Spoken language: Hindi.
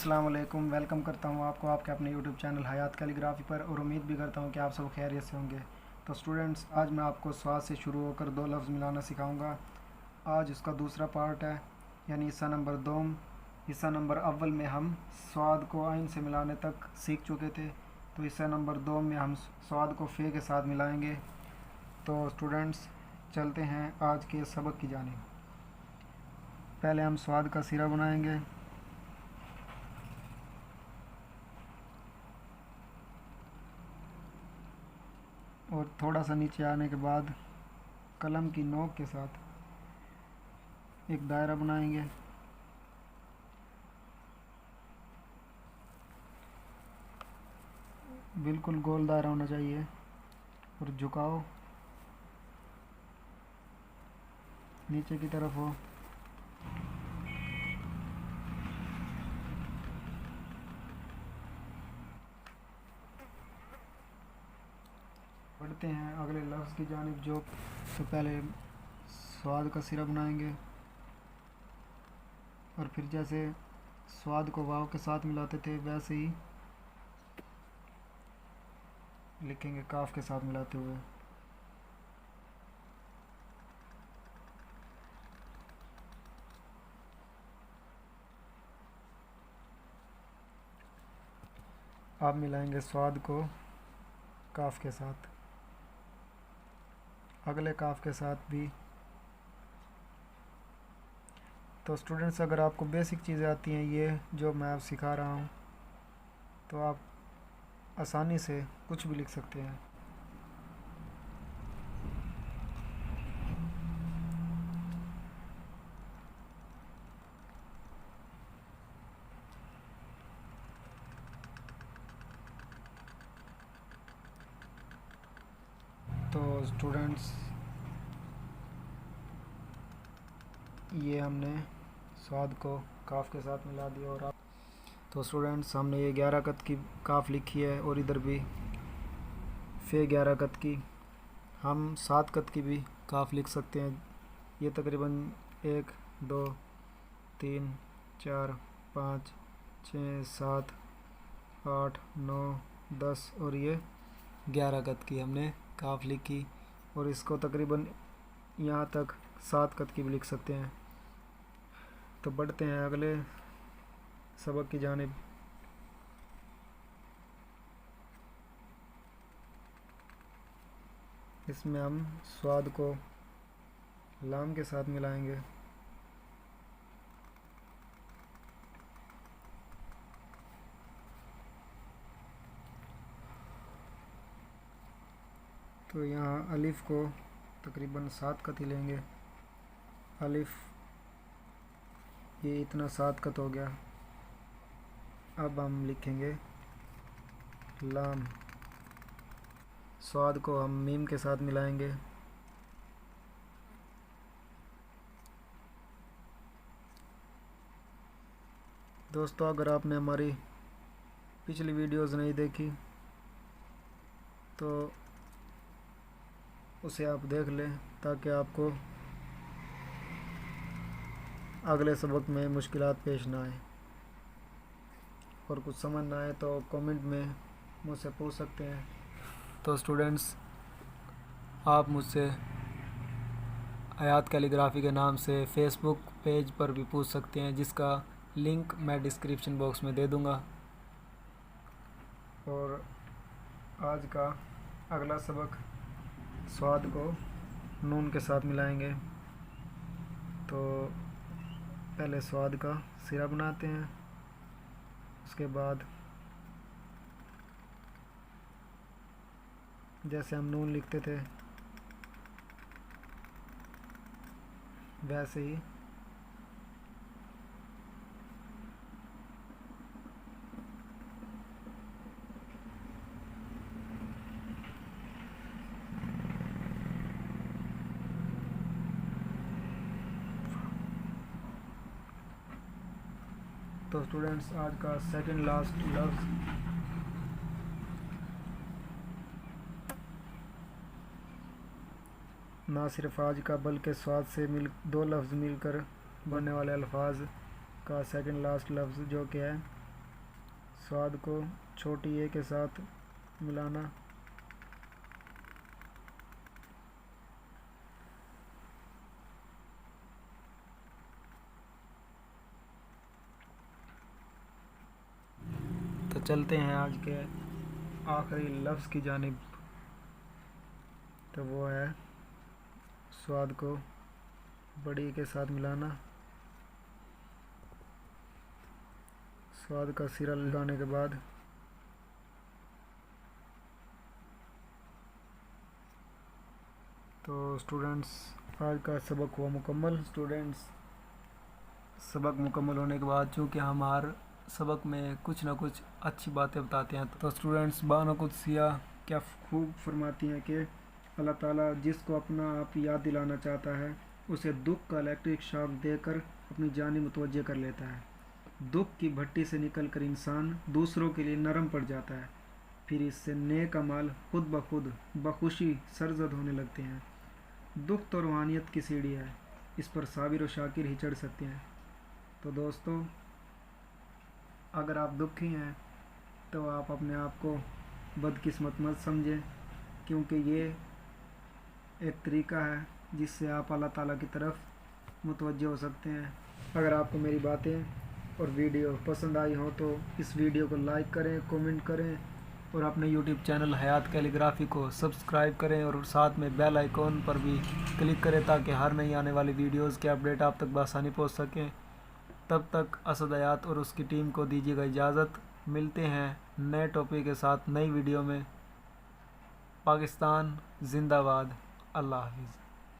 अस्सलाम वालेकुम। वेलकम करता हूँ आपको आपके अपने यूट्यूब चैनल हयात कैलीग्राफी पर, और उम्मीद भी करता हूँ कि आप सब खैरियत से होंगे। तो स्टूडेंट्स, आज मैं आपको स्वाद से शुरू होकर दो लफ्ज़ मिलाना सिखाऊंगा। आज उसका दूसरा पार्ट है, यानी हिस्सा नंबर दोम। हिस्सा नंबर अव्वल में हम स्वाद को आइन से मिलाने तक सीख चुके थे, तो हिस्सा नंबर दो में हम स्वाद को फ़े के साथ मिलाएंगे। तो स्टूडेंट्स, चलते हैं आज के सबक की जानिब। पहले हम स्वाद का सिरा बनाएंगे। और थोड़ा सा नीचे आने के बाद कलम की नोक के साथ एक दायरा बनाएंगे। बिल्कुल गोल दायरा होना चाहिए और झुकाव नीचे की तरफ हो। बढ़ते हैं अगले लफ्ज़ की जानिब। जो तो पहले स्वाद का सिरा बनाएंगे, और फिर जैसे स्वाद को वाव के साथ मिलाते थे वैसे ही लिखेंगे काफ के साथ मिलाते हुए। अब मिलाएंगे स्वाद को काफ के साथ, अगले काफ के साथ भी। तो स्टूडेंट्स, अगर आपको बेसिक चीज़ें आती हैं, ये जो मैं आप सिखा रहा हूँ, तो आप आसानी से कुछ भी लिख सकते हैं। तो स्टूडेंट्स, ये हमने स्वाद को काफ के साथ मिला दिया। और आप तो स्टूडेंट्स, हमने ये 11 कत की काफ लिखी है, और इधर भी फे 11 कत की। हम 7 कत की भी काफ लिख सकते हैं। ये तकरीबन 1 2 3 4 5 6 7 8 9 10 और ये 11 कत की हमने काफ लिखी। और इसको तकरीबन यहाँ तक 7 कत की भी लिख सकते हैं। तो बढ़ते हैं अगले सबक की जानिब। इसमें हम स्वाद को लाम के साथ मिलाएंगे। तो यहाँ अलिफ को तकरीबन 7 कत ही लेंगे। अलिफ ये इतना 7 कत हो गया। अब हम लिखेंगे लाम। स्वाद को हम मीम के साथ मिलाएंगे। दोस्तों, अगर आपने हमारी पिछली वीडियोस नहीं देखी तो उसे आप देख लें, ताकि आपको अगले सबक में मुश्किलात पेश ना आए। और कुछ समझ ना आए तो कमेंट में मुझसे पूछ सकते हैं। तो स्टूडेंट्स, आप मुझसे हयात कैलीग्राफी के नाम से फेसबुक पेज पर भी पूछ सकते हैं, जिसका लिंक मैं डिस्क्रिप्शन बॉक्स में दे दूंगा। और आज का अगला सबक स्वाद को नून के साथ मिलाएंगे। तो पहले स्वाद का सिरा बनाते हैं, उसके बाद जैसे हम नून लिखते थे वैसे ही तो स्टूडेंट्स, आज का सेकंड लास्ट लफ्ज़ ना सिर्फ आज का बल्कि स्वाद से मिल दो लफ्ज़ मिलकर बनने वाले अल्फाज का सेकंड लास्ट लफ्ज़ जो कि है स्वाद को छोटी ए के साथ मिलाना। तो चलते हैं आज के आखिरी लफ्ज़ की जानिब। तो वो है स्वाद को बड़ी के साथ मिलाना। स्वाद का सिरा लगाने के बाद तो स्टूडेंट्स आज का सबक हुआ मुकम्मल। स्टूडेंट्स सबक मुकम्मल होने के बाद चूँकि हम हर सबक में कुछ ना कुछ अच्छी बातें बताते हैं, तो स्टूडेंट्स बानो कुदसिया क्या खूब फरमाती हैं कि अल्लाह ताला जिसको अपना आप याद दिलाना चाहता है उसे दुख का इलेक्ट्रिक शॉक देकर अपनी जानी मुतवज्जे कर लेता है। दुख की भट्टी से निकलकर इंसान दूसरों के लिए नरम पड़ जाता है, फिर इससे नेक अमाल खुद ब खुद बखुशी सरजद होने लगते हैं। दुख तो रूहानियत की सीढ़ी है, इस पर साबिर और शाकिर ही चढ़ सकते हैं। तो दोस्तों अगर आप दुखी हैं तो आप अपने आप को बदकिस्मत मत समझें, क्योंकि ये एक तरीका है जिससे आप अल्लाह ताला की तरफ मुतवज्जे हो सकते हैं। अगर आपको मेरी बातें और वीडियो पसंद आई हो तो इस वीडियो को लाइक करें, कमेंट करें और अपने यूट्यूब चैनल हयात कैलीग्राफी को सब्सक्राइब करें और साथ में बेल आइकॉन पर भी क्लिक करें ताकि हर नई आने वाली वीडियोज़ के अपडेट आप तक बआसानी पहुँच सकें। तब तक असद हयात और उसकी टीम को दीजिएगा इजाज़त। मिलते हैं नए टॉपिक के साथ नई वीडियो में। पाकिस्तान जिंदाबाद। अल्लाह हाफिज़।